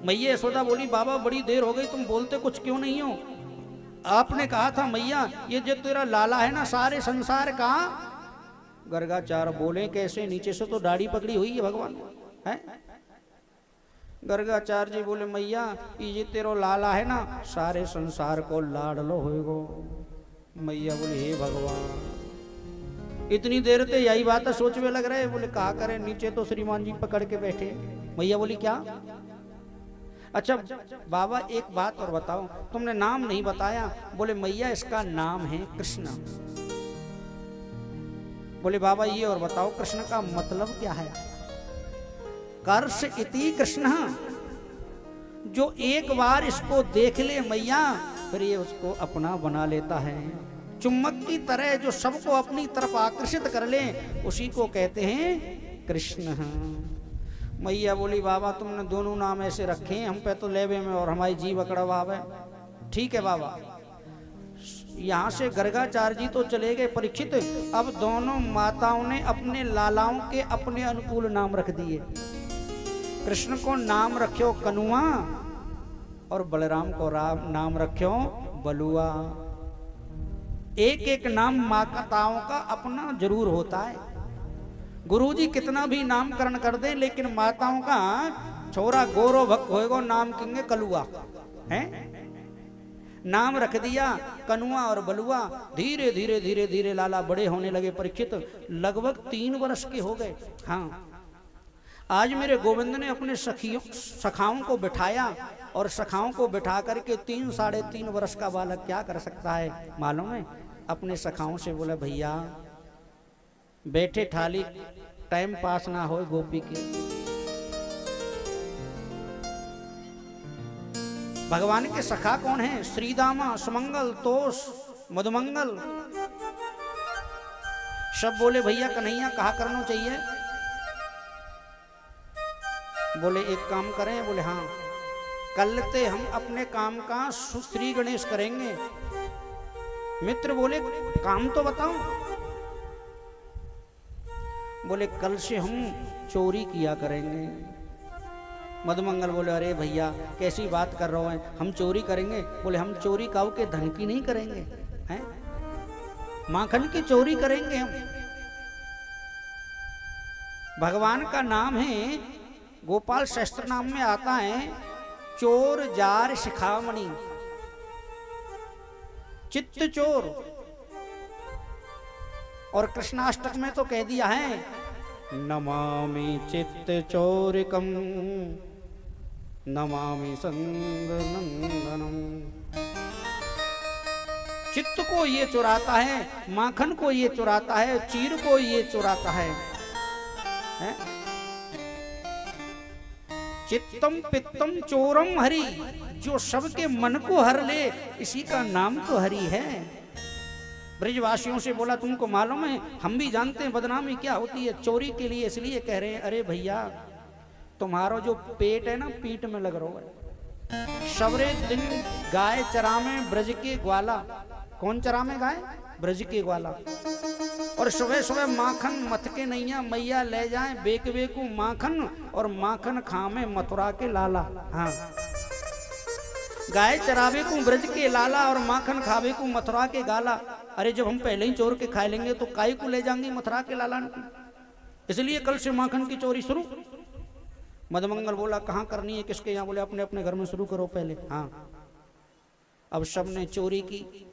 मैया यशोदा बोली बाबा बड़ी देर हो गई, तुम बोलते कुछ क्यों नहीं हो? आपने कहा था मैया ये जो तेरा लाला है ना सारे संसार का। गर्गाचार्य बोले कैसे? नीचे से तो दाढ़ी पकड़ी हुई है भगवान है। गर्गाचार्य जी बोले मैया ये तेरो लाला है ना सारे संसार को लाडलो होएगो। मैया बोले हे भगवान, इतनी देर ते यही बात है सोचने लग रहे। बोले कहा करें, नीचे तो श्रीमान जी पकड़ के बैठे। मैया बोली क्या? अच्छा बाबा एक बात और बताओ, तुमने नाम नहीं बताया। बोले मैया इसका नाम है कृष्ण। बोले बाबा ये और बताओ कृष्ण का मतलब क्या है? कर्ष इति कृष्ण, जो एक बार इसको देख ले मैया फिर ये उसको अपना बना लेता है। चुम्बक की तरह जो सबको अपनी तरफ आकर्षित कर ले उसी को कहते हैं कृष्ण। मैया बोली बाबा तुमने दोनों नाम ऐसे रखे हैं, हम पे तो लेवे में और हमारी जीव अकड़वावे। ठीक है बाबा। यहाँ से गर्गाचार्य जी तो चले गए परीक्षित। अब दोनों माताओं ने अपने लालाओं के अपने अनुकूल नाम रख दिए। कृष्ण को नाम रखो कनुआ और बलराम को नाम रखो बलुआ। एक एक नाम माताओं का अपना जरूर होता है। गुरुजी कितना भी नामकरण कर दें लेकिन माताओं का छोरा गोरो भक्त होएगा नाम कहेंगे कलुआ है। नाम रख दिया कनुआ और बलुआ। धीरे धीरे धीरे धीरे लाला बड़े होने लगे परीक्षित। लगभग 3 वर्ष के हो गए। हाँ आज मेरे गोविंद ने अपने सखाओं को बिठाया और सखाओं को बिठा करके 3 साढ़े 3 वर्ष का बालक क्या कर सकता है मालूम है? अपने सखाओं से बोला भैया बैठे ठाली टाइम पास ना हो गोपी के। भगवान के सखा कौन है? श्रीदामा, सुमंगल, तोष, मधुमंगल। सब बोले भैया कन्हैया कहा करना चाहिए। बोले एक काम करें। बोले हाँ कल से हम अपने काम का श्री गणेश करेंगे। मित्र बोले काम तो बताओ। बोले कल से हम चोरी किया करेंगे। मधुमंगल बोले अरे भैया कैसी बात कर रहे हो, हम चोरी करेंगे? बोले हम चोरी काऊ के धन की नहीं करेंगे हैं, माखन की चोरी करेंगे हम। भगवान का नाम है गोपाल शस्त्र नाम में आता है चोर जार शिखामणि, चित्त चोर। और कृष्णाष्टक में तो कह दिया है नमामि चित्त चोरिकम नमामि संग नंदनम। चित्त को ये चुराता है, माखन को ये चुराता है, चीर को ये चुराता है? चित्तम पित्तम चोरम हरि, जो सबके मन को हर ले इसी का नाम तो हरि है। ब्रजवासियों से बोला तुमको मालूम है हम भी जानते हैं बदनामी क्या होती है चोरी के लिए, इसलिए कह रहे हैं। अरे भैया तुम्हारा जो पेट है ना पीठ में लग रहा है। सवरे दिन गाय चरा में ब्रज के ग्वाला। कौन चरा में गाय? ब्रज के ग्वाला। और सुबह सुबह माखन मथ के नैया मैया ले जाए बेक बेकू माखन और माखन खामे मथुरा के लाला। हाँ गाय चरावे को ब्रज के लाला और माखन खावे को मथुरा के गाला। अरे जब हम पहले ही चोर के खा लेंगे तो काई को ले जाएंगे मथुरा के लाला को? इसलिए कल से माखन की चोरी शुरू। मधुमंगल बोला कहाँ करनी है किसके यहाँ? बोले अपने अपने घर में शुरू करो पहले। हाँ अब सबने चोरी की।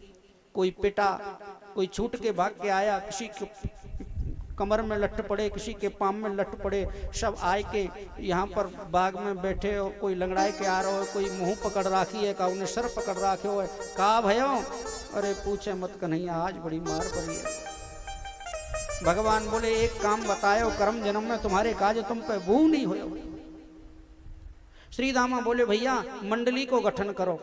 कोई पिटा, कोई छूट के भाग के आया, किसी के कमर में लट पड़े, किसी के पाँव में लट पड़े। सब आए के यहाँ पर बाग में बैठे और कोई लंगड़ाए के आ रहा हो, कोई मुंह पकड़ राखी है का उन्हें सर पकड़ राखे हो। कहा भयो? अरे पूछे मत कन्हैया आज बड़ी मार पड़ी है। भगवान बोले एक काम बतायो, कर्म जन्म में तुम्हारे काज तुम पे भू नहीं हो। श्रीदामा बोले भैया मंडली को गठन करो,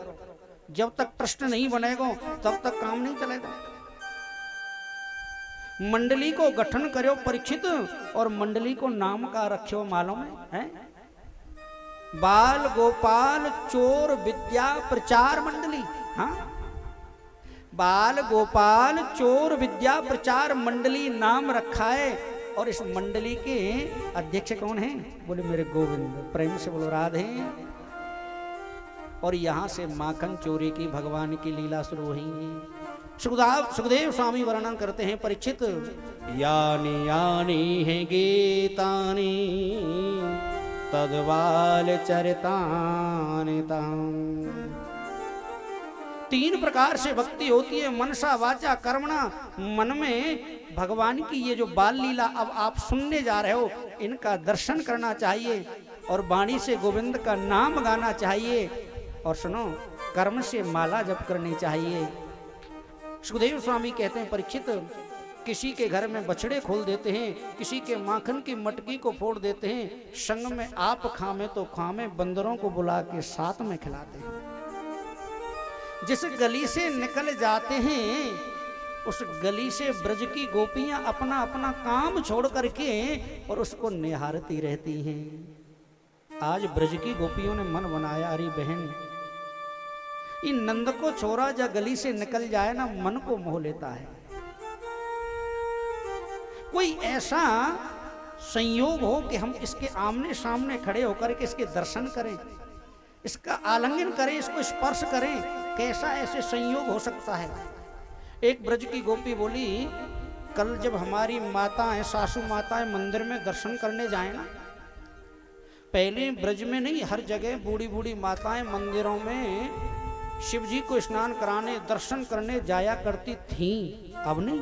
जब तक ट्रस्ट नहीं बनेगा तब तक काम नहीं चलेगा। मंडली को गठन करो परीक्षित, और मंडली को नाम का रखो मालूम है? बाल गोपाल चोर विद्या प्रचार मंडली। हाँ बाल गोपाल चोर विद्या प्रचार मंडली नाम रखा है। और इस मंडली के अध्यक्ष कौन है? बोले मेरे गोविंद। प्रेम से बोलो राधे और यहाँ से माखन चोरी की भगवान की लीला शुरू हुई। सुखदेव स्वामी वर्णन करते हैं, परीक्षित यानी यानी है गीतानी तद्वाल चरितानि तानि। 3 प्रकार से भक्ति होती है, मनसा वाचा कर्मणा। मन में भगवान की ये जो बाल लीला अब आप सुनने जा रहे हो, इनका दर्शन करना चाहिए और वाणी से गोविंद का नाम गाना चाहिए। और सुनो, कर्म से माला जप करनी चाहिए। सुखदेव स्वामी कहते हैं, परीक्षित किसी के घर में बछड़े खोल देते हैं, किसी के माखन की मटकी को फोड़ देते हैं, संग में आप खामे तो खामे, बंदरों को बुला के साथ में खिलाते हैं। जिस गली से निकल जाते हैं उस गली से ब्रज की गोपियां अपना अपना काम छोड़ करके और उसको निहारती रहती हैं। आज ब्रज की गोपियों ने मन बनाया, अरे बहन, इन नंद को छोरा जा गली से निकल जाए ना, मन को मोह लेता है। कोई ऐसा संयोग हो कि हम इसके आमने सामने खड़े होकर के इसके दर्शन करें, इसका आलिंगन करें, इसको स्पर्श करें, कैसा ऐसे संयोग हो सकता है। एक ब्रज की गोपी बोली, कल जब हमारी माताएं, सासू माताएं मंदिर में दर्शन करने जाए ना, पहले ब्रज में नहीं, हर जगह बूढ़ी बूढ़ी माताएं मंदिरों में शिव जी को स्नान कराने, दर्शन करने जाया करती थीं। अब नहीं,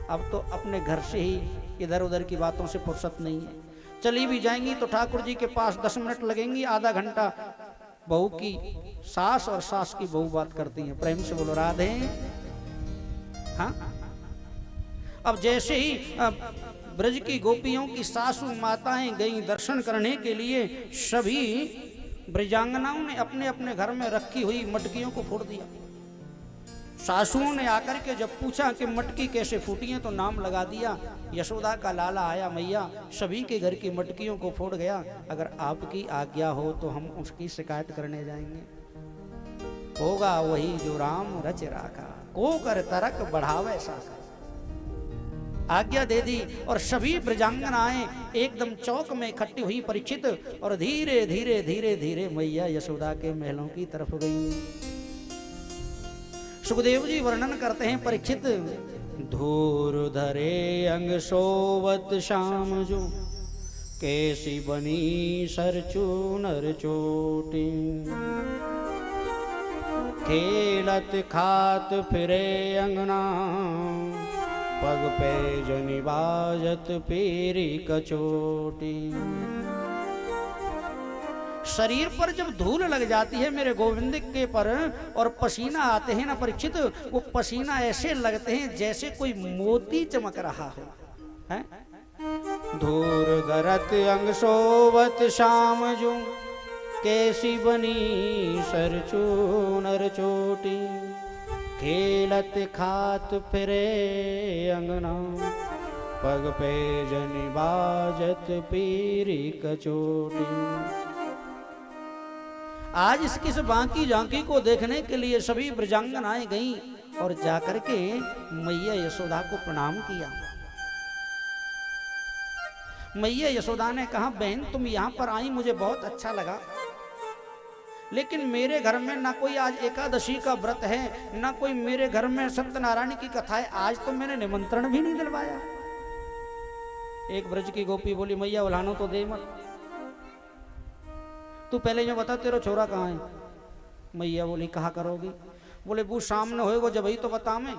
अब तो अपने घर से ही इधर उधर की बातों से फुर्सत नहीं है। चली भी जाएंगी तो ठाकुर जी के पास 10 मिनट लगेंगी, आधा घंटा बहू की सास और सास की बहू बात करती हैं। प्रेम से बोलो राधे। हाँ, अब जैसे ही ब्रज की गोपियों की सासू माताएं गई दर्शन करने के लिए, सभी ब्रजांगनाओं ने अपने अपने घर में रखी हुई मटकियों को फोड़ दिया। सासुओं ने आकर के जब पूछा कि मटकी कैसे फूटी है, तो नाम लगा दिया, यशोदा का लाला आया, मैया सभी के घर की मटकियों को फोड़ गया, अगर आपकी आज्ञा हो तो हम उसकी शिकायत करने जाएंगे। होगा वही जो राम रच राखा, को कर तरक बढ़ावे साखा। आज्ञा दे दी और सभी ब्रजांगनाएं एकदम चौक में इकट्ठी हुई, परीक्षित, और धीरे धीरे धीरे धीरे मैया यशोदा के महलों की तरफ गई। सुखदेव जी वर्णन करते हैं, परीक्षित, धूर धरे अंग सोवत शाम जो, कैसी बनी सरचू नर चोटी। खेलत खात फिरे अंगना, पग पे जनि बाजत पीरी कचोटी। शरीर पर जब धूल लग जाती है मेरे गोविंद के पर और पसीना आते हैं ना परीक्षित, वो पसीना ऐसे लगते हैं जैसे कोई मोती चमक रहा हो, है? धूर गरत अंग सोवत शाम जो, कैसी बनी सरचू नर चोटी। खेलत खात फिरे अंगना, पग पे जनि बाजत पीरी कचोटी। आज इसकी से बांकी झांकी को देखने के लिए सभी ब्रजांगनाएं गईं और जाकर के मैया यशोदा को प्रणाम किया। मैया यशोदा ने कहा, बहन तुम यहाँ पर आई मुझे बहुत अच्छा लगा, लेकिन मेरे घर में ना कोई आज एकादशी का व्रत है, ना कोई मेरे घर में सत्यनारायण की कथा है, आज तो मैंने निमंत्रण भी नहीं दिलवाया। एक ब्रज की गोपी बोली, मैया उलानो तो दे मत, तू पहले ये बता तेरा छोरा कहाँ है। मैया बोली, कहा करोगी? बोले, वो सामने होएगो जब ही तो बता मैं।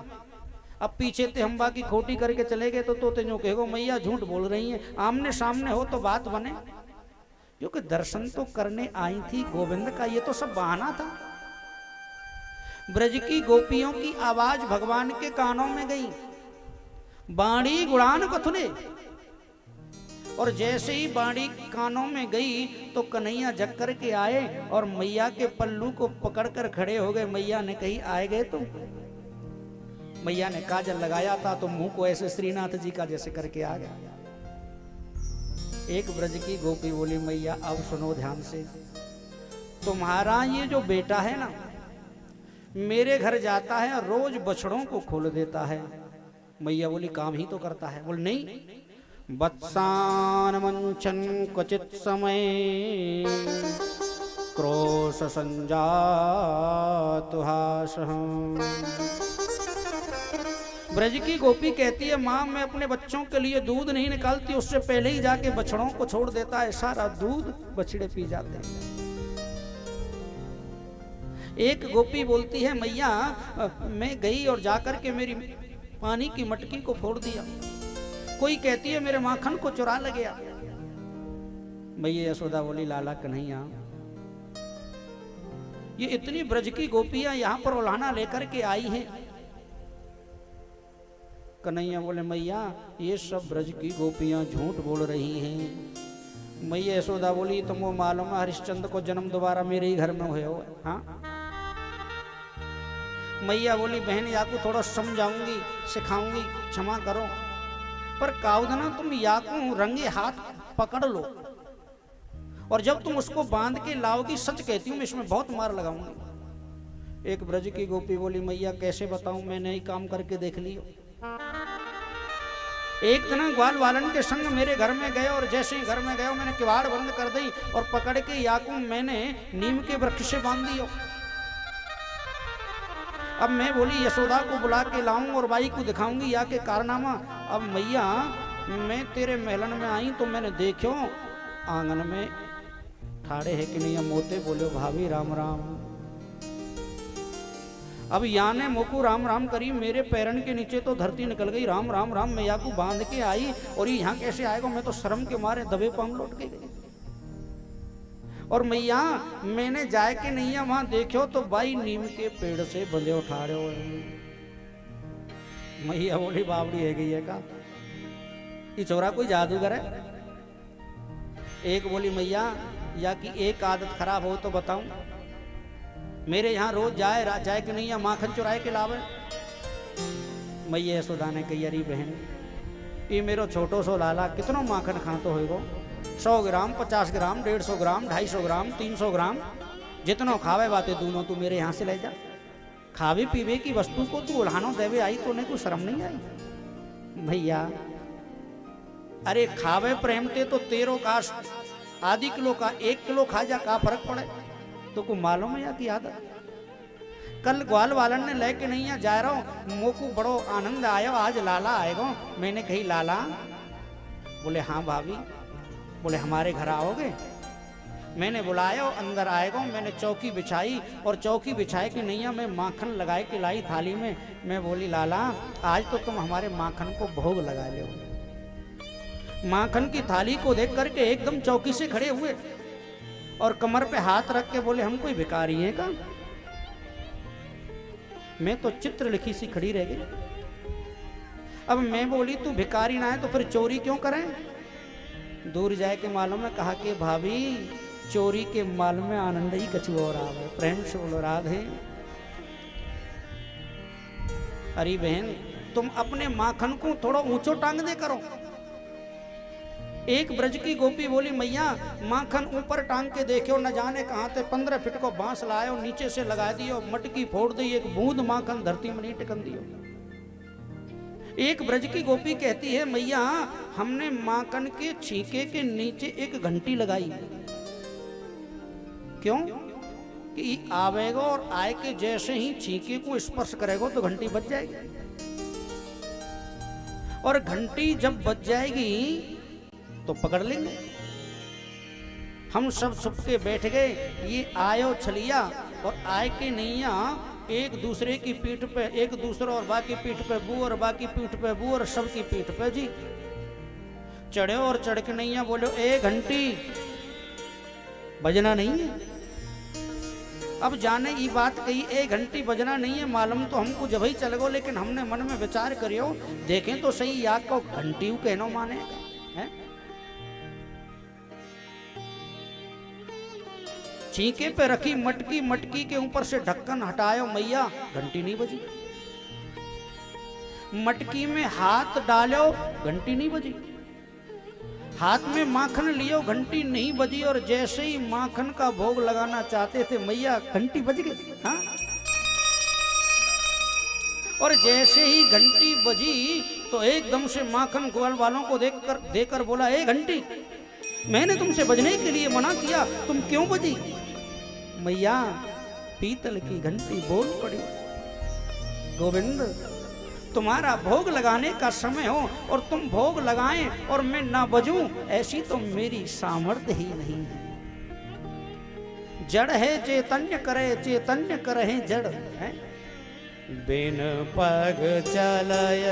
अब पीछे ते हम बाकी खोटी करके चले गए तो तेजो कहेगो मैया झूठ बोल रही है, आमने सामने हो तो बात बने। क्योंकि दर्शन तो करने आई थी गोविंद का, ये तो सब बहाना था। ब्रज की गोपियों की आवाज भगवान के कानों में गई, बाणी गुणान कथुने, और जैसे ही बाणी कानों में गई तो कन्हैया जग कर के आए और मैया के पल्लू को पकड़कर खड़े हो गए। मैया ने कही, आए गए तुम? मैया ने काजल लगाया था तो मुंह को ऐसे श्रीनाथ जी का जैसे करके आ गया। एक ब्रज की गोपी बोली, मैया अब सुनो ध्यान से, तुम्हारा ये जो बेटा है ना, मेरे घर जाता है और रोज बछड़ों को खोल देता है। मैया बोली, काम ही तो करता है। बोल नहीं, वत्सान मंचन क्वचित समय, क्रोश संजातु हासः। ब्रज की गोपी कहती है माँ मैं अपने बच्चों के लिए दूध नहीं निकालती, उससे पहले ही जाके बछड़ों को छोड़ देता है, सारा दूध बछड़े पी जाते हैं। एक गोपी बोलती है मैया मैं गई और जाकर के मेरी पानी की मटकी को फोड़ दिया। कोई कहती है मेरे माखन को चुरा ले गया। मैया यशोदा बोली लाला कन्हैया ये इतनी ब्रज की गोपियां यहाँ पर उलाहना लेकर के आई हैं। कन्हैया बोले मैया ये सब ब्रज की गोपियां झूठ बोल रही हैं। मैया यशोदा बोली तुमको मालूम है हरिश्चंद्र को जन्म दोबारा मेरे ही घर में हुए हो। हाँ मैया बोली बहन याकू थोड़ा समझाऊंगी सिखाऊंगी क्षमा करो, पर काउदना तुम याकू रंगे हाथ पकड़ लो और जब तुम उसको बांध के लाओगी सच कहती हूँ मैं इसमें बहुत मार लगाऊंगी। एक ब्रज की गोपी बोली मैया कैसे बताऊं, मैंने ही काम करके देख लियो। एक दिन ग्वाल वालन के संग मेरे घर में गए और जैसे ही घर में गए मैंने किवाड़ बंद कर दी और पकड़ के याकू मैंने नीम के वृक्ष से बांध दियो। अब मैं बोली यशोदा को बुला के लाऊं और बाई को दिखाऊंगी या के कारनामा। अब मैया मैं तेरे महलन में आई तो मैंने देखो आंगन में ठाड़े है कि नहीं मोते बोले भाभी राम राम। अब याने मोकू राम राम करी मेरे पैरन के नीचे तो धरती निकल गई। राम राम राम मैया को बांध के आई और ये यहाँ कैसे आएगा, मैं तो शर्म के मारे दबे पांव लौट के गई। और मैया मैंने जाए के नहीं है वहां देखो तो भाई नीम के पेड़ से बंधे उठा रहे हो। मैया बोली बावड़ी है गई है का ये छोरा कोई जादूगर है। एक बोली मैया या कि एक आदत खराब हो तो बताऊं, मेरे यहाँ रोज जाए कि नहीं है माखन चुराए के लावे। मैया यशोदा ने कही अरे बहन ये मेरो छोटो सो लाला कितनो माखन खातो होएगो, 100 ग्राम 50 ग्राम 150 ग्राम 250 ग्राम 300 ग्राम जितनो खावे बातें दोनों तू मेरे यहाँ से ले जा। खावे पीवे की वस्तु को तू उल्हानो देवे आई तो ने को शर्म नहीं आई। भैया अरे खावे प्रेम ते तो 13 काश आधी किलो का 1 किलो खा जा का फर्क पड़े तो को मालूम है या की आदत। कल ग्वाल वालन ने लेके नहीं है जा रहा हूं मोको बड़ो आनंद आयो आज लाला आएगा। मैंने कही लाला, बोले हाँ भाभी। बोले हमारे घर आओगे, मैंने बुलाया अंदर आएगा। मैंने चौकी बिछाई और चौकी बिछाए कि नहीं मैं माखन लगाए के लाई थाली में। मैं बोली लाला आज तो तुम हमारे माखन को भोग लगा लो। माखन की थाली को देख करके एकदम चौकी से खड़े हुए और कमर पे हाथ रख के बोले हम कोई भिखारी है का। मैं तो चित्र लिखी सी खड़ी रह गई। अब मैं बोली तू भिखारी ना है तो फिर चोरी क्यों करें। दूर जाए के मालूम में कहा कि भाभी चोरी के मालूम में आनंद ही कछु और आवे। प्रेम से बोलो राधे। अरे बहन तुम अपने माखन को थोड़ा ऊंचो टांग दे करो। एक ब्रज की गोपी बोली मैया माखन ऊपर टांग के देखो न जाने कहां से 15 फीट को बांस लायो नीचे से लगा दियो मटकी फोड़ दी एक बूंद माखन धरती में नहीं टिकन दियो। एक ब्रज की गोपी कहती है मैया हमने माखन के छीके के नीचे एक घंटी लगाई। क्यों कि आवेगा और आए के जैसे ही छीके को स्पर्श करेगा तो घंटी बज जाएगी और घंटी जब बज जाएगी तो पकड़ लेंगे। हम सब छुप के बैठ गए। ये आयो छलिया और आए के नैया एक दूसरे की पीठ पे एक दूसरा और बाकी पीठ पे बू और बाकी पीठ पे बू और सबकी पीठ पे जी चढ़े और चढ़ के नैया बोलो ए घंटी बजना नहीं है। अब जाने ये बात कही ए घंटी बजना नहीं है मालूम तो हमको जब ही चल गो, लेकिन हमने मन में विचार करियो देखें तो सही या को घंटी कहनो माने है। छीके पे रखी मटकी मटकी के ऊपर से ढक्कन हटायो मैया घंटी नहीं बजी। मटकी में हाथ डालो घंटी नहीं बजी। हाथ में माखन लियो घंटी नहीं बजी और जैसे ही माखन का भोग लगाना चाहते थे मैया घंटी बज गई। हाँ और जैसे ही घंटी बजी तो एकदम से माखन ग्वाल वालों को देकर बोला ए घंटी मैंने तुमसे बजने के लिए मना किया तुम क्यों बजी। मैया पीतल की घंटी बोल पड़ी, गोविंद तुम्हारा भोग लगाने का समय हो और तुम भोग लगाएं और मैं ना बजूं, ऐसी तो मेरी सामर्थ्य ही नहीं है। जड़ है चैतन्य करे, चैतन्य करे जड़ है। बिन पग चलय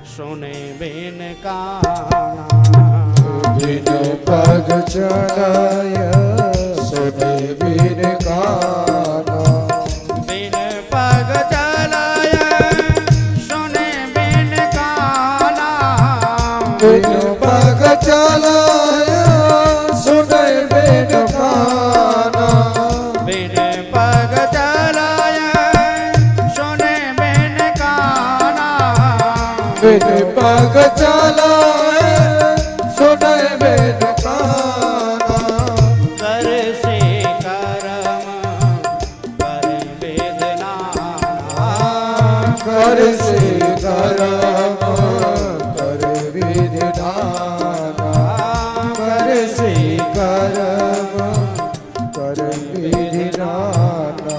सुने बिन काना, बिन पग चलय सुने बिन काना, बिन पग चलय सुने बिन काना, बिन पग चलय सुने बिन काना, बिन पग चलय सुने बिन काना, बिन पग चलय सुने बिन काना, कर से करम कर वेदना, कर से करम कर विधि नाना, कर से करम कर विधि नाना।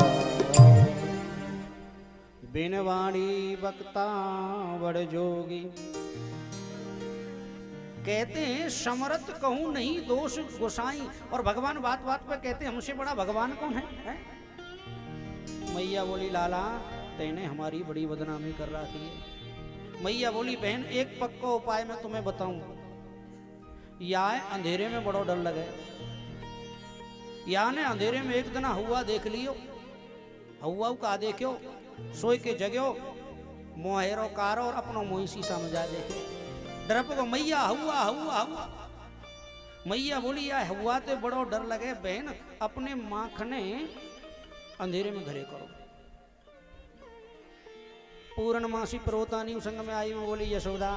बिन वाणी वक्ता बड़ जोगी, कहते हैं समरथ कहूं नहीं दोष गोसाई, और भगवान बात बात पे कहते हैं हमसे बड़ा भगवान कौन है? मैया बोली लाला तेने हमारी बड़ी बदनामी कर रखी है। मैया बोली बहन एक पक्का उपाय मैं तुम्हें बताऊं, या अंधेरे में बड़ो डर लगे, या ने अंधेरे में एक दिन हुआ देख लियो, हुआ का देखियो, सोई के जगयो, मोहेरो कारो और अपनो मोही शीशा में जा देखियो, डरप को मैया हुआ हुआ हुआ। मैया बोली या हुआ ते बड़ो डर लगे बहन, अपने माखने अंधेरे में घरे करो। पूर्णमासी पर्वतानी संग में आई में बोली यशोदा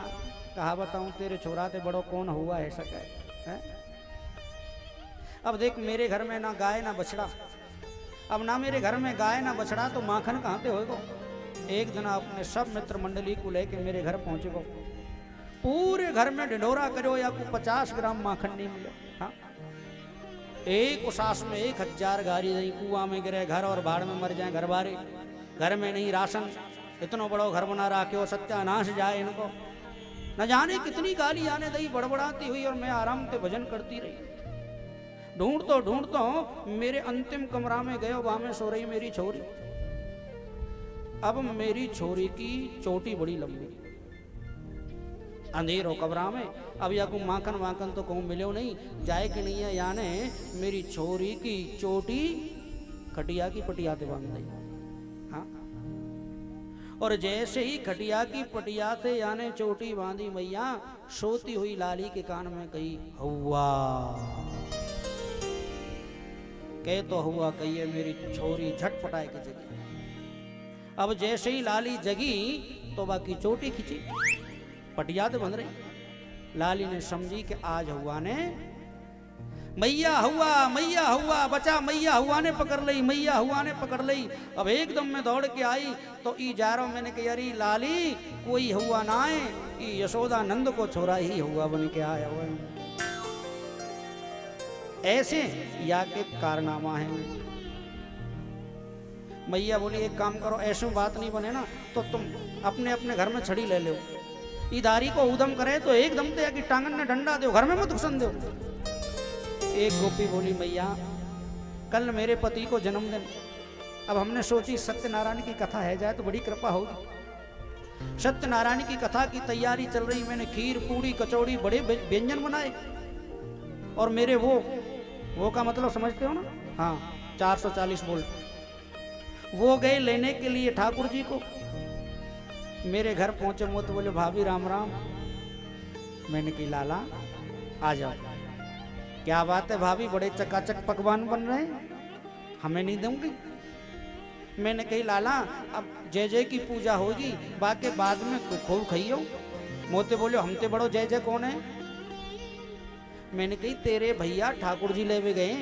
कहा बताऊं तेरे छोरा ते बड़ो कौन हुआ है सके है? अब देख मेरे घर में ना गाय ना बछड़ा, अब ना मेरे घर में गाय ना बछड़ा तो माखन कहाँ पे होएगो? एक दिन अपने सब मित्र मंडली को लेके मेरे घर पहुंचेगो, पूरे घर में ढिंढोरा करो या को 50 ग्राम माखन नहीं मिले। हाँ एक उसास में 1000 गाड़ी नहीं, कुआं में गिरे घर और बाढ़ में मर जाए घर बारे, घर में नहीं राशन, इतना बड़ो घर बना रहा हो सत्यानाश जाए इनको, न जाने कितनी गाली आने दी बड़बड़ाती हुई, और मैं आराम से भजन करती रही। ढूंढतो मेरे अंतिम कमरा में गए, वहां में सो रही मेरी छोरी। अब मेरी छोरी की चोटी बड़ी लंबी, अंधेरो कमरा में, अब या को माखन वाखन तो कहूँ मिलो नहीं, जाए कि नहीं है, याने मेरी छोरी की चोटी खटिया की पटिया से बांध दी। हाँ और जैसे ही खटिया की पटिया से याने चोटी बांधी, मैया सोती हुई लाली के कान में कही हुआ, कह तो हुआ कहिए, मेरी छोरी झटपटाए के जगी। अब जैसे ही लाली जगी तो बाकी चोटी खींची, पटिया तो बंध रही। लाली ने समझी कि आज हुआ ने मैया हुआ बचा, मैया हुआ ने पकड़ लई, मैया हुआ ने पकड़ लई। अब एकदम में दौड़ के आई तो ई जा रहा हूं, मैंने कही अरे लाली कोई हुआ ना है, ई यशोदा नंद को छोरा ही हुआ बन के आया हुआ है। ऐसे या के कारनामा है। मैया बोली एक काम करो, ऐसे बात नहीं बने ना तो तुम अपने अपने घर में छड़ी ले लो, इदारी को उदम करे तो एकदम ते कि टांगन ने डंडा दो, घर में मत घुसन दो। एक गोपी बोली मैया कल मेरे पति को जन्मदिन, अब हमने सोची सत्यनारायण की कथा है जाए तो बड़ी कृपा होगी। सत्यनारायण की कथा की तैयारी चल रही, मैंने खीर पूड़ी कचौड़ी बड़े व्यंजन बनाए, और मेरे वो का मतलब समझते हो ना, हाँ 440 वोल्ट, वो गए लेने के लिए ठाकुर जी को। मेरे घर पहुंचे वो तो बोले भाभी राम राम। मैंने कही लाला आ जाओ। क्या बात है भाभी, बड़े चकाचक पकवान बन रहे हैं, हमें नहीं दूंगी। मैंने कही लाला अब जय जय की पूजा होगी, बाकी बाद में खूब खाइयो। मोते बोले हम ते बड़ो जय जय कौन है? मैंने कही तेरे भैया ठाकुर जी ले गए,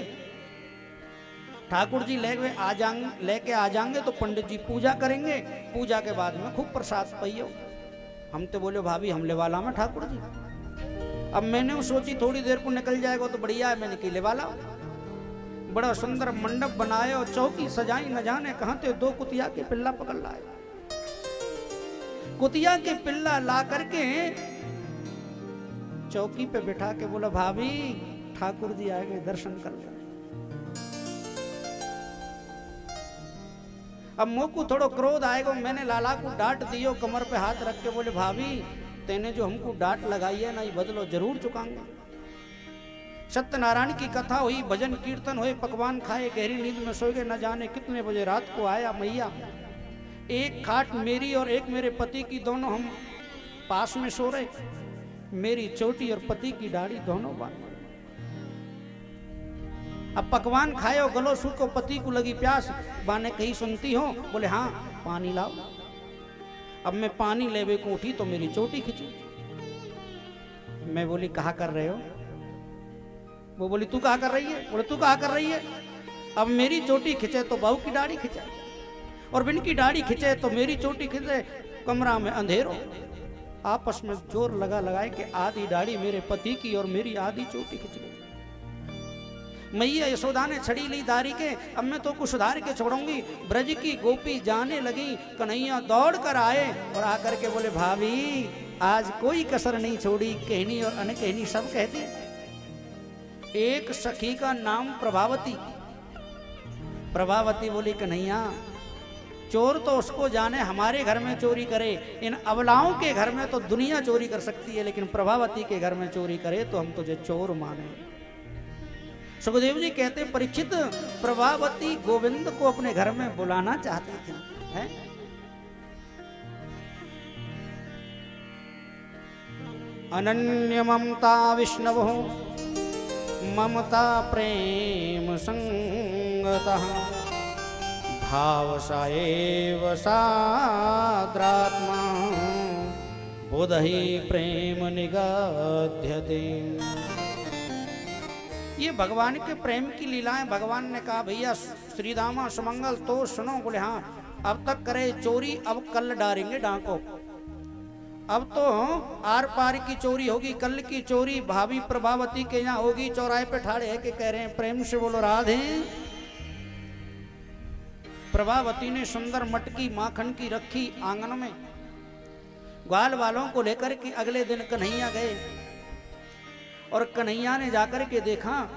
ठाकुर जी लेके आ जाएंगे तो पंडित जी पूजा करेंगे, पूजा के बाद में खूब प्रसाद पाइयो। हम तो बोले भाभी हमले वाला में ठाकुर जी। अब मैंने सोची थोड़ी देर को निकल जाएगा तो बढ़िया है, मैंने कि ले वाला। बड़ा सुंदर मंडप बनाए और चौकी सजाई, न जाने कहां थे 2 कुतिया के पिल्ला पकड़ लाए। कुतिया के पिल्ला ला करके चौकी पे बिठा के बोला, भाभी ठाकुर जी आ गए, दर्शन कर ले। अब मुंह को थोड़ो क्रोध आएगा, मैंने लाला को डांट दियो, कमर पे हाथ रख के बोले, भाभी तेने जो हमको डांट लगाई है ना, ये बदलो जरूर चुकाऊंगा। सत्यनारायण की कथा हुई, भजन कीर्तन हुए, पकवान खाए, गहरी नींद में सो गए। न जाने कितने बजे रात को आया मैया, एक खाट मेरी और एक मेरे पति की, दोनों हम पास में सो रहे, मेरी चोटी और पति की दाढ़ी दोनों बात। अब पकवान खाए और गलो सूखो, पति को लगी प्यास, बाने कहीं सुनती हो? बोले हाँ, पानी लाओ। अब मैं पानी लेवे को उठी तो मेरी चोटी खिंची। मैं बोली कहा कर रहे हो? वो बोली तू कहा कर रही है? बोले तू कहा कर रही है? अब मेरी चोटी खिंचे तो बहू की दाढ़ी खिंचे, और बिन की दाढ़ी खिंचे तो मेरी चोटी खिंचे। कमरा में अंधेरो, आपस में जोर लगाए कि आधी दाढ़ी मेरे पति की और मेरी आधी चोटी खिंच गई। मैया यशोदा ने छड़ी ली दाढ़ी के, अब मैं तो कुछ सुधार के छोड़ूंगी। ब्रज की गोपी जाने लगी, कन्हैया दौड़ कर आए और आकर के बोले, भाभी आज कोई कसर नहीं छोड़ी, कहनी और अनकहनी सब कहती। एक सखी का नाम प्रभावती। प्रभावती बोली, कन्हैया चोर तो उसको जाने हमारे घर में चोरी करे, इन अबलाओं के घर में तो दुनिया चोरी कर सकती है, लेकिन प्रभावती के घर में चोरी करे तो हम तुझे चोर माने। सुखदेव जी कहते, परीक्षित प्रभावती गोविंद को अपने घर में बुलाना चाहती थी, है? अनन्य ममता विष्णु ममता प्रेम संगतः भाव साएव साद्रात्मा बोधहि प्रेम निगध्यते। ये भगवान के प्रेम की लीलाएं। भगवान ने कहा, भैया श्रीदामा सुमंगल तो सुनो। बोले हाँ, अब तक करे चोरी, अब कल डालेंगे डांको। अब तो आर पार की चोरी होगी, कल की चोरी भाभी प्रभावती के यहाँ होगी। चौराहे पे ठाड़े है कि कह रहे हैं प्रेम से बोलो राधे। प्रभावती ने सुंदर मटकी माखन की रखी आंगन में, ग्वाल वालों को लेकर के अगले दिन कन्हैया गए और कन्हैया ने जाकर के देखा।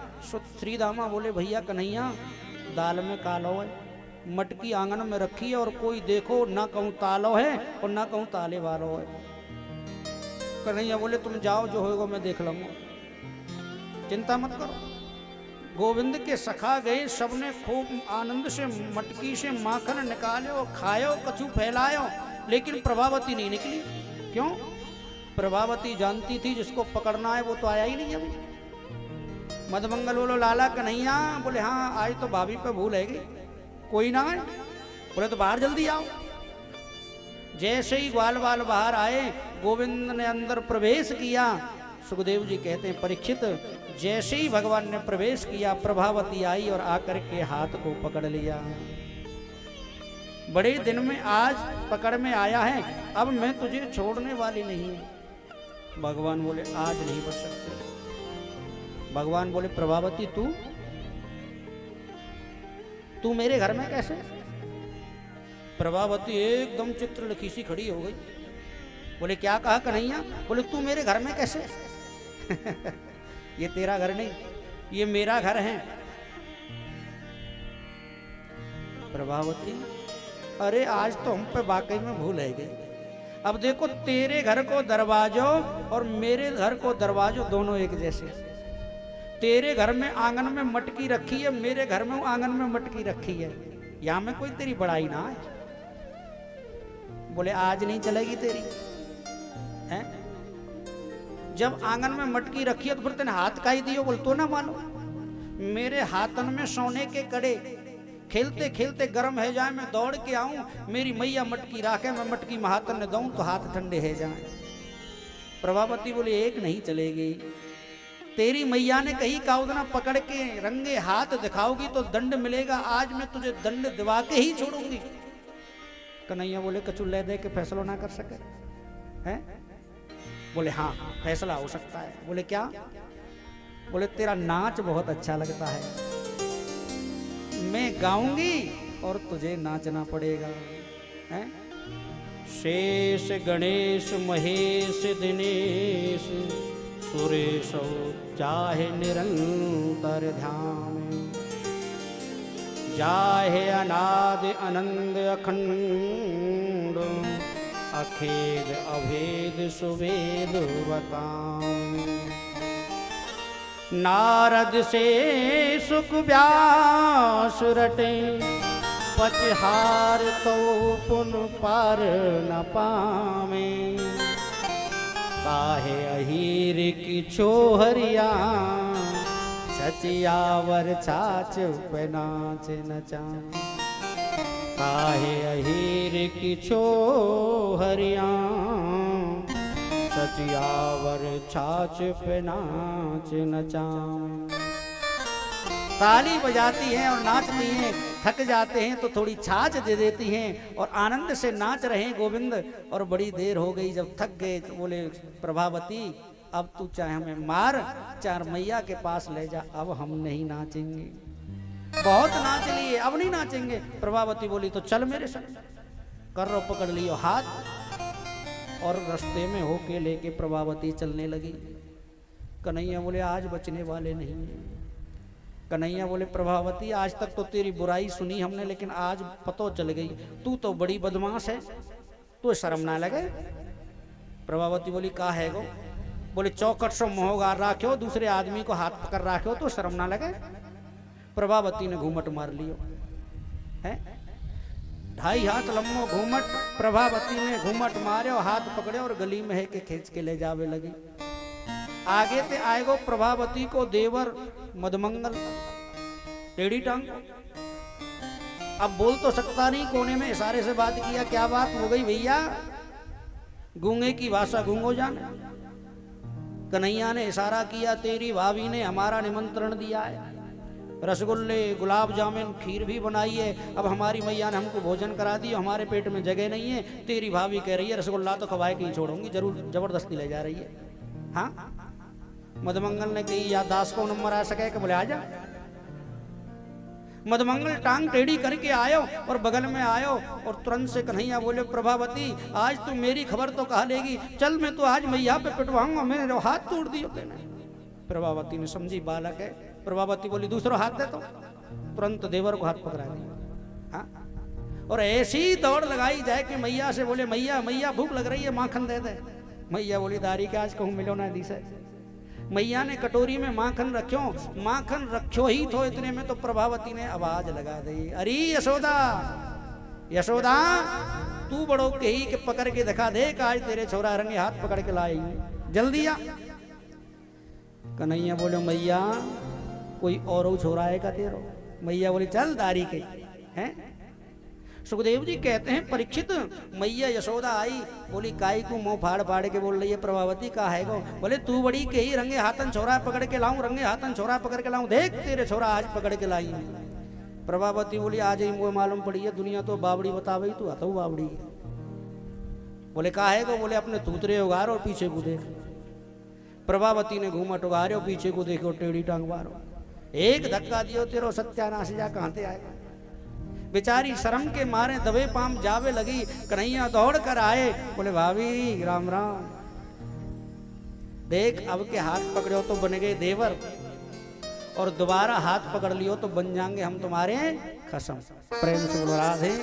श्रीदामा बोले, भैया कन्हैया दाल में कालो है, मटकी आंगन में रखी है और कोई देखो ना कहूँ तालो है और ना कहूँ ताले वालो है। कन्हैया बोले, तुम जाओ, जो होगा मैं देख लूंगा, चिंता मत करो। गोविंद के सखा गए, सबने खूब आनंद से मटकी से माखन निकालो, खायो, कछु फैलायो, लेकिन प्रभावती नहीं निकली। क्यों? प्रभावती जानती थी जिसको पकड़ना है वो तो आया ही नहीं अभी। मधमंगल बोलो, लाला कन्हैया? बोले हाँ, आज तो भाभी पे भूल है गई, कोई ना आए। बोले तो बाहर जल्दी आओ। जैसे ही ग्वाल वाल बाहर आए, गोविंद ने अंदर प्रवेश किया। सुखदेव जी कहते हैं, परीक्षित जैसे ही भगवान ने प्रवेश किया, प्रभावती आई और आकर के हाथ को पकड़ लिया। बड़े दिन में आज पकड़ में आया है, अब मैं तुझे छोड़ने वाली नहीं। भगवान बोले, आज नहीं बच सकते। भगवान बोले, प्रभावती तू मेरे घर में कैसे? प्रभावती एकदम चित्रलिखी सी खड़ी हो गई। बोले, क्या कहा कन्हैया? बोले, तू मेरे घर में कैसे? ये तेरा घर नहीं, ये मेरा घर है। प्रभावती, अरे आज तो हम पे वाकई में भूल है गई। अब देखो, तेरे घर को दरवाजों और मेरे घर को दरवाजों दोनों एक जैसे। तेरे घर में आंगन में मटकी रखी है, मेरे घर में आंगन में मटकी रखी है, यहां में कोई तेरी बड़ाई ना है। बोले, आज नहीं चलेगी तेरी है? जब आंगन में मटकी रखी है तो फिर तेने हाथ काई दियो? बोल तो ना मानो, मेरे हाथन में सोने के कड़े, खेलते खेलते गर्म है जाए, मैं दौड़ के आऊं, मेरी मैया मटकी राखे, मैं मटकी महातन ने दूं तो हाथ ठंडे है जाए। प्रभावती बोले, एक नहीं चलेगी। तेरी मैया ने कही काउदना पकड़ के रंगे हाथ दिखाओगी तो दंड मिलेगा, आज मैं तुझे दंड दिवा के ही छोड़ूंगी। कन्हैया बोले, कछु ले दे के फैसला ना कर सके हैं? बोले, हाँ फैसला हो सकता है। बोले, क्या? बोले, तेरा नाच बहुत अच्छा लगता है, मैं गाऊंगी और तुझे नाचना पड़ेगा। हैं? शेष गणेश महेश दिनेश सुरेश चाहे निरंतर ध्यान, जाहे अनादि अनंद अखंड अखेद अभेद सुवेद बताऊं। नारद से सुख व्यास रटे पचहार तो पुन पार न पावे, काहे अहीर की छोहरिया सचियावर छाछ पे नाच नचा। काहे अहीर की छोहरिया सचियावर छाछ पे नाच नचा। ताली बजाती हैं और नाचती हैं, थक जाते हैं तो थोड़ी छाछ दे देती हैं और आनंद से नाच रहे हैं गोविंद। और बड़ी देर हो गई, जब थक गए तो बोले प्रभावती अब तू चाहे हमें मार, चार मैया के पास ले जा, अब हम नहीं नाचेंगे, बहुत नाच लिए अब नहीं नाचेंगे। प्रभावती बोली तो चल मेरे संग। कर्रो पकड़ लियो हाथ और रास्ते में होके लेके प्रभावती चलने लगी। कन्हैया बोले आज बचने वाले नहीं हैं। कन्हैया बोले प्रभावती आज तक तो तेरी बुराई सुनी हमने, लेकिन आज पतो चल गई तू तो बड़ी बदमाश है, तो शर्म ना लगे। प्रभावती बोली का है गो? बोले चौकट से मोहगार राख्यो, दूसरे आदमी को हाथ पकड़ राख्यो तो शर्म ना लगे। प्रभावती ने घूमट मार लियो है, 2.5 हाथ लम्बो घूमट प्रभावती ने घूमट मारे और हाथ पकड़े और गली में है के खींच के ले जावे लगी। आगे ते आएगो प्रभावती को देवर मदमंगल टेढ़ी टांग। अब बोल तो सकता नहीं, कोने में इशारे से बात किया, क्या बात हो गई भैया? गूंगे की भाषा गूंगो जाने। कन्हैया ने इशारा किया, तेरी भाभी ने हमारा निमंत्रण दिया है, रसगुल्ले गुलाब जामुन खीर भी बनाई है, अब हमारी मैया ने हमको भोजन करा दी, हमारे पेट में जगह नहीं है, तेरी भाभी कह रही है रसगुल्ला तो खवाए के ही छोड़ूंगी, जरूर जबरदस्ती ले जा रही है। हाँ मदमंगल ने कही या दास को नंबर आ सके कि बोले आ जा। मदमंगल टांग टेढ़ी करके आयो और बगल में आयो और तुरंत से कन्हैया बोले प्रभावती आज तू मेरी खबर तो कहा लेगी, चल मैं तो आज मैया पे पिटवाऊंगा, मैंने हाथ तोड़ दियो तेने। प्रभावती ने समझी बालक है। प्रभावती बोली दूसरा हाथ दे, तो तुरंत देवर को हाथ पकड़ा दिया। हाँ और ऐसी दौड़ लगाई जाए कि मैया से बोले मैया मैया भूख लग रही है, माखन दे दे। मैया बोली दारी के आज कहूँ मिलो ना दी से। मैया ने कटोरी में माखन रखो ही तो इतने में तो प्रभावती ने आवाज लगा दी, अरे यशोदा यशोदा तू बड़ो के ही के पकड़ के दिखा दे कि आज तेरे छोरा रंगे हाथ पकड़ के लाई, जल्दी आ। कन्हैया बोले मैया कोई और छोरा है का तेरो? मैया बोली चल दारी के हैं। सुखदेव जी कहते हैं परीक्षित मैया यशोदा आई, बोली काई को मुंह फाड़ फाड़ के बोल रही है प्रभावती का है गो? बोले तू बड़ी के ही रंगे हाथन छोरा पकड़ के लाऊं, रंगे हाथन छोरा पकड़ के लाऊं, देख तेरे छोरा आज पकड़ के लाई। प्रभावती बोली आज ही मुझे मालूम पड़ी है, दुनिया तो बावड़ी बतावे तू हथऊ बावड़ी है। बोले का है गो? बोले अपने तूतरे उगार और पीछे को देख। प्रभावती ने घूमट उगारे और पीछे को देखो टेढ़ी टांग मारो, एक धक्का दियो तेरो सत्यानाश जा कहां ते आएगा। बेचारी शर्म के मारे दबे पाम जावे लगी। कन्हैया दौड़ कर आए, बोले भाभी राम राम, देख अब के हाथ पकड़ो तो बन गए देवर और दोबारा हाथ पकड़ लियो तो बन जाएंगे हम तुम्हारे खसम। प्रेम से बोलो राधे।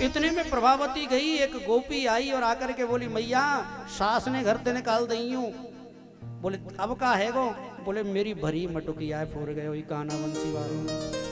इतने में प्रभावती गई, एक गोपी आई और आकर के बोली मैया सास ने घर से निकाल दई हूं। बोले अब का है गो? बोले मेरी भरी मटुकी आए फोर गए वही काना बंसी वालों।